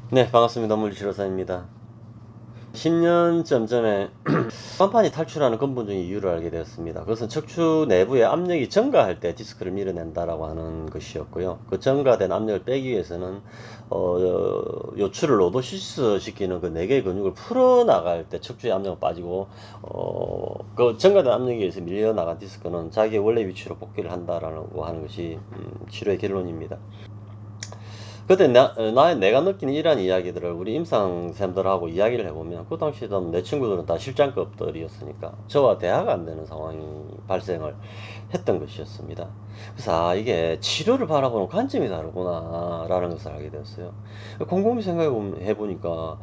네, 반갑습니다. 물리치료사입니다. 10년쯤 전에 간판이 탈출하는 근본적인 이유를 알게 되었습니다. 그것은 척추 내부의 압력이 증가할 때 디스크를 밀어낸다라고 하는 것이었고요. 그 증가된 압력을 빼기 위해서는 요출을 로도시스 시키는 그 4개의 근육을 풀어나갈 때 척추의 압력은 빠지고 그 증가된 압력에 의해서 밀려나간 디스크는 자기의 원래 위치로 복귀를 한다라고 하는 것이 치료의 결론입니다. 그때 내가 느끼는 이러한 이야기들을 우리 임상쌤들하고 이야기를 해보면, 그 당시에 내 친구들은 다 실장급들이었으니까 저와 대화가 안 되는 상황이 발생을 했던 것이었습니다. 그래서 이게 치료를 바라보는 관점이 다르구나 라는 것을 알게 되었어요. 곰곰이 생각해 보니까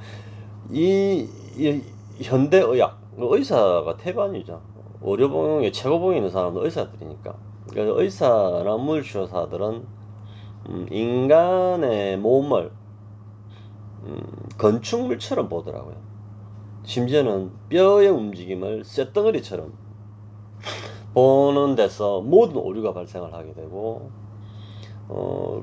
이 현대의학, 의사가 태반이죠. 의료봉의 최고봉에 있는 사람은 의사들이니까. 그래서 의사나 물리치료사들은 인간의 몸을 건축물처럼 보더라고요. 심지어는 뼈의 움직임을 쇳덩어리처럼 보는 데서 모든 오류가 발생을 하게 되고,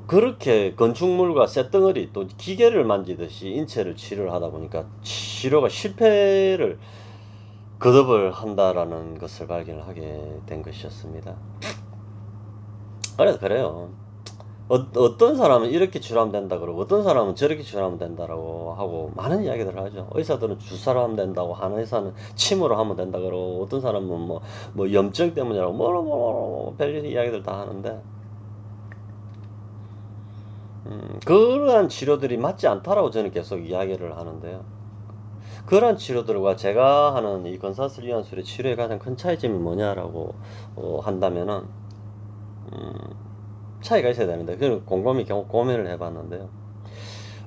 그렇게 건축물과 쇳덩어리 또 기계를 만지듯이 인체를 치료를 하다 보니까 치료가 실패를 거듭을 한다라는 것을 발견을 하게 된 것이었습니다. 그래서 그래요. 어떤 사람은 이렇게 치료하면 된다 그러고 어떤 사람은 저렇게 치료하면 된다라고 하고 많은 이야기들을 하죠. 의사들은 주사로 하면 된다고, 한 의사는 침으로 하면 된다 그러고, 어떤 사람은 뭐 염증 때문이라고 뭐 별일 이야기들 다 하는데, 그러한 치료들이 맞지 않다라고 저는 계속 이야기를 하는데요. 그러한 치료들과 제가 하는 이 건사슬리안술의 치료의 가장 큰 차이점이 뭐냐라고 한다면은 차이가 있어야 되는데, 그걸 곰곰이 고민을 해봤는데요.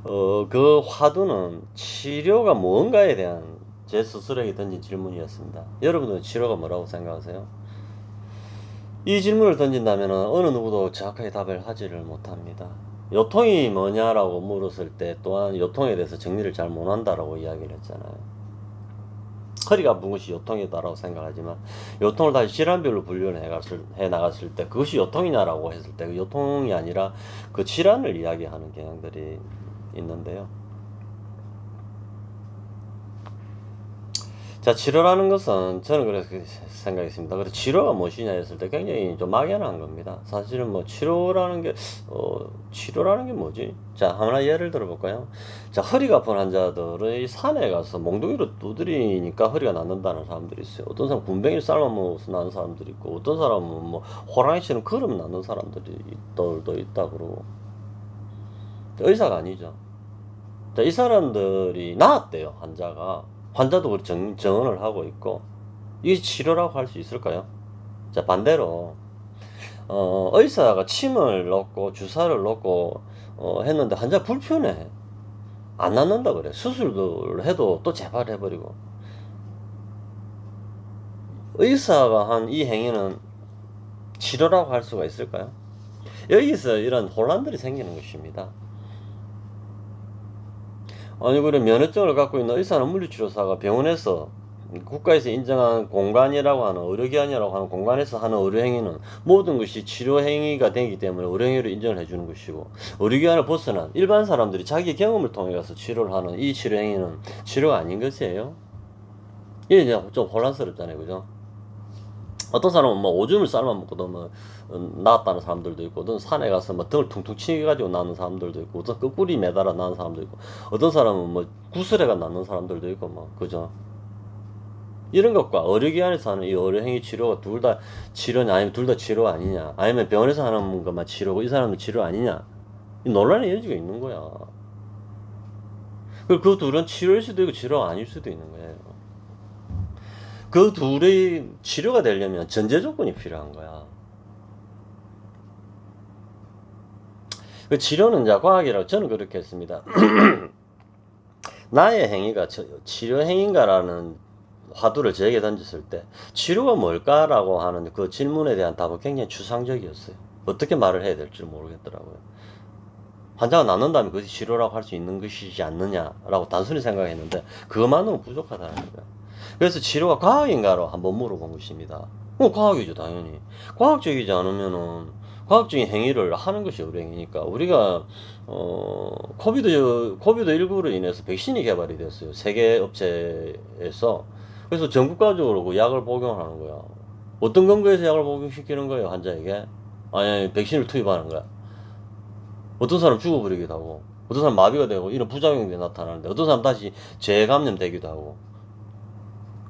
그 화두는 치료가 뭔가에 대한 제 스스로에게 던진 질문이었습니다. 여러분들은 치료가 뭐라고 생각하세요? 이 질문을 던진다면 어느 누구도 정확하게 답을 하지를 못합니다. 요통이 뭐냐라고 물었을 때 또한 요통에 대해서 정리를 잘 못한다라고 이야기를 했잖아요. 허리가 아픈 것이 요통이다라고 생각하지만, 요통을 다시 질환별로 분류를 해 나갔을 때 그것이 요통이냐라고 했을 때 그 요통이 아니라 그 질환을 이야기하는 경향들이 있는데요. 자, 치료라는 것은 저는 그렇게 생각했습니다. 그래서 치료가 무엇이냐 했을 때 굉장히 좀 막연한 겁니다. 사실은 뭐 치료라는 게 뭐지? 자, 하나 예를 들어볼까요? 자, 허리가 아픈 환자들의 산에 가서 몽둥이로 두드리니까 허리가 낫는다는 사람들이 있어요. 어떤 사람은 군뱅이를 삶아 먹어서 나는 사람들이 있고, 어떤 사람은 뭐 호랑이처럼 걸으면 낫는 사람들이 또 있다 그러고. 의사가 아니죠. 자, 이 사람들이 나았대요, 환자도 우리 정언을 하고 있고, 이게 치료라고 할 수 있을까요? 자, 반대로, 의사가 침을 넣고 주사를 넣고, 했는데 환자 불편해. 안 낫는다 그래. 수술도 해도 또 재발해버리고. 의사가 한 이 행위는 치료라고 할 수가 있을까요? 여기서 이런 혼란들이 생기는 것입니다. 아니, 그래, 면허증을 갖고 있는 의사나 물리치료사가 병원에서 국가에서 인정한 공간이라고 하는, 의료기관이라고 하는 공간에서 하는 의료행위는 모든 것이 치료행위가 되기 때문에 의료행위로 인정을 해주는 것이고, 의료기관을 벗어난 일반 사람들이 자기 경험을 통해 가서 치료를 하는 이 치료행위는 치료가 아닌 것이에요. 이게 이제 좀 혼란스럽잖아요, 그죠? 어떤 사람은 뭐 오줌을 삶아 먹고도 뭐 나았다는 사람들도 있고, 어떤 산에 가서 뭐 등을 퉁퉁 치가지고 나는 사람들도 있고, 어떤 거꾸리 매달아 나는 사람도 있고, 어떤 사람은 뭐 구슬에가 낫는 사람들도 있고, 뭐 그죠? 이런 것과 의료기관에서 하는 이 의료행위 치료가 둘 다 치료냐, 아니면 둘 다 치료 아니냐, 아니면 병원에서 하는 것만 치료고 이 사람은 치료 아니냐, 이 논란의 여지가 있는 거야. 그리고 그 둘은 치료일 수도 있고 치료가 아닐 수도 있는 거예요. 그 둘의 치료가 되려면 전제 조건이 필요한 거야. 그 치료는 이제 과학이라고 저는 그렇게 했습니다. 나의 행위가 치료 행위인가라는 화두를 저에게 던졌을 때 치료가 뭘까라고 하는 그 질문에 대한 답은 굉장히 추상적이었어요. 어떻게 말을 해야 될지 모르겠더라고요. 환자가 낫는다면 그것이 치료라고 할 수 있는 것이지 않느냐라고 단순히 생각했는데, 그것만으로는 부족하다는 거예요. 그래서 치료가 과학인가로 한번 물어본 것입니다. 과학이죠, 당연히. 과학적이지 않으면은 과학적인 행위를 하는 것이 의료행위니까 우리가 코비드19로 인해서 백신이 개발이 됐어요. 세계 업체에서. 그래서 전국적으로 그 약을 복용하는 거야. 어떤 근거에서 약을 복용시키는 거예요, 환자에게? 아니, 백신을 투입하는 거야. 어떤 사람 죽어버리기도 하고, 어떤 사람 마비가 되고, 이런 부작용이 나타나는데, 어떤 사람 다시 재감염 되기도 하고,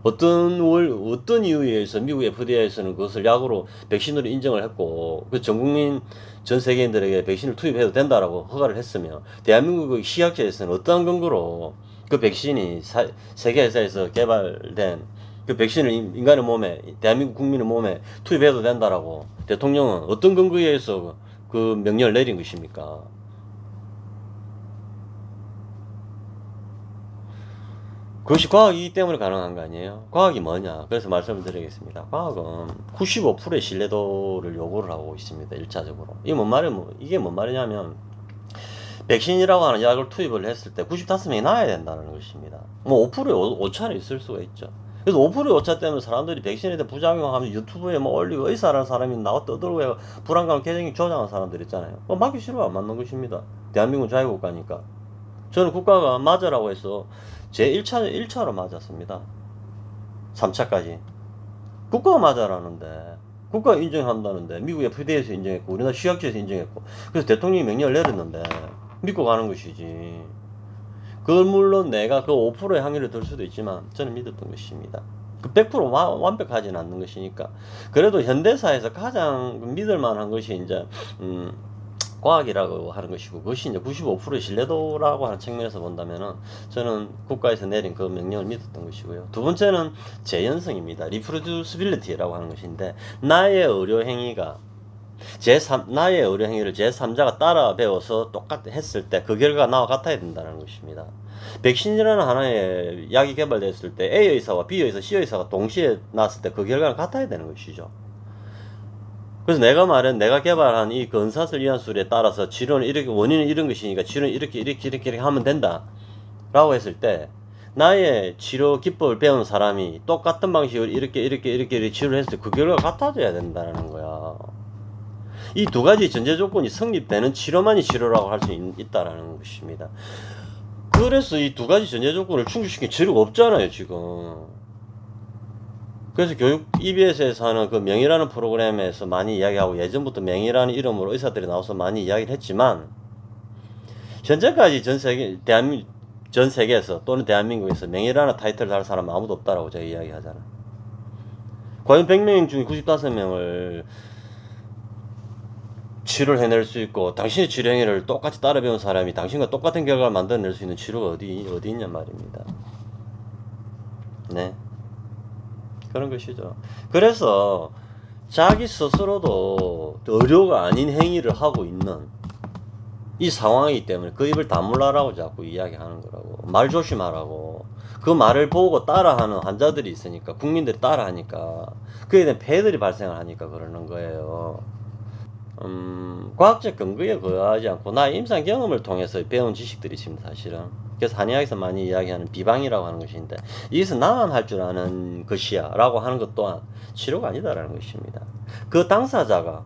어떤 이유에 의해서 미국 FDA에서는 그것을 약으로 백신으로 인정을 했고, 그 전 국민, 전 세계인들에게 백신을 투입해도 된다라고 허가를 했으며, 대한민국 식약처에서는 어떠한 근거로 그 백신이 세계 회사에서 개발된 그 백신을 인간의 몸에, 대한민국 국민의 몸에 투입해도 된다라고 대통령은 어떤 근거에 의해서 그 명령을 내린 것입니까? 그것이 과학이기 때문에 가능한 거 아니에요? 과학이 뭐냐? 그래서 말씀을 드리겠습니다. 과학은 95%의 신뢰도를 요구를 하고 있습니다. 1차적으로. 이게 뭔 말이냐면, 백신이라고 하는 약을 투입을 했을 때 95명이 나야 된다는 것입니다. 뭐 5%의 오차는 있을 수가 있죠. 그래서 5%의 오차 때문에 사람들이 백신에 대한 부작용하면 유튜브에 뭐 올리고 의사라는 사람이 나와 떠들고 해서 불안감을 굉장히 조장한 사람들 있잖아요. 맞기 싫으면 안 맞는 것입니다. 대한민국 자유국가니까. 저는 국가가 맞으라고 해서 제 1차로 맞았습니다. 3차까지. 국가가 맞아라는데, 국가가 인정한다는데, 미국 FDA에서 인정했고, 우리나라 식약처에서 인정했고, 그래서 대통령이 명령을 내렸는데, 믿고 가는 것이지. 그걸 물론 내가 그 5%의 확률을 들 수도 있지만, 저는 믿었던 것입니다. 그 100% 완벽하지는 않는 것이니까. 그래도 현대사에서 가장 믿을 만한 것이 이제, 과학이라고 하는 것이고, 그것이 이제 95%의 신뢰도라고 하는 측면에서 본다면은 저는 국가에서 내린 그 명령을 믿었던 것이고요. 두 번째는 재현성입니다. 리프로듀스빌리티라고 하는 것인데, 나의 의료 행위를 제3자가 따라 배워서 똑같이 했을 때 그 결과가 나와 같아야 된다는 것입니다. 백신이라는 하나의 약이 개발됐을 때 A 의사와 B 의사, C 의사가 동시에 나왔을 때 그 결과가 같아야 되는 것이죠. 그래서 내가 개발한 이 근사슬 이완술에 따라서 치료는 이렇게, 원인은 이런 것이니까 치료는 이렇게 하면 된다. 라고 했을 때, 나의 치료 기법을 배운 사람이 똑같은 방식으로 이렇게 치료를 했을 때 그 결과가 같아져야 된다는 거야. 이 두 가지 전제 조건이 성립되는 치료만이 치료라고 할 수 있다라는 것입니다. 그래서 이 두 가지 전제 조건을 충족시킨 치료가 없잖아요, 지금. 그래서 교육 EBS에서 하는 그 명의라는 프로그램에서 많이 이야기하고, 예전부터 명의라는 이름으로 의사들이 나와서 많이 이야기를 했지만, 현재까지 전 세계에서 또는 대한민국에서 명의라는 타이틀을 달 사람은 아무도 없다라고 제가 이야기하잖아. 과연 100명 중에 95명을 치료를 해낼 수 있고, 당신의 치료 행위를 똑같이 따라 배운 사람이 당신과 똑같은 결과를 만들어낼 수 있는 치료가 어디 있냐 말입니다. 네. 그런 것이죠. 그래서 자기 스스로도 의료가 아닌 행위를 하고 있는 이 상황이기 때문에 그 입을 다물라라고 자꾸 이야기하는 거라고. 말 조심하라고. 그 말을 보고 따라하는 환자들이 있으니까, 국민들이 따라하니까, 그에 대한 폐해들이 발생을 하니까 그러는 거예요. 과학적 근거에 거하지 않고 나의 임상 경험을 통해서 배운 지식들이 있습니다, 사실은. 그래서 한의학에서 많이 이야기하는 비방이라고 하는 것인데, 이것은 나만 할 줄 아는 것이야 라고 하는 것 또한 치료가 아니다라는 것입니다. 그 당사자가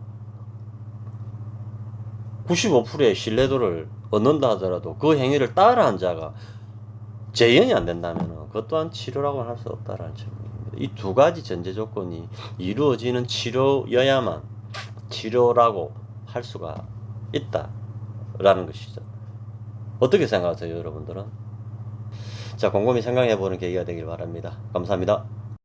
95%의 신뢰도를 얻는다 하더라도 그 행위를 따라한 자가 재현이 안 된다면 그것 또한 치료라고 할 수 없다라는 측면입니다. 이 두 가지 전제 조건이 이루어지는 치료여야만 치료라고 할 수가 있다라는 것이죠. 어떻게 생각하세요, 여러분들은? 자, 곰곰이 생각해보는 계기가 되길 바랍니다. 감사합니다.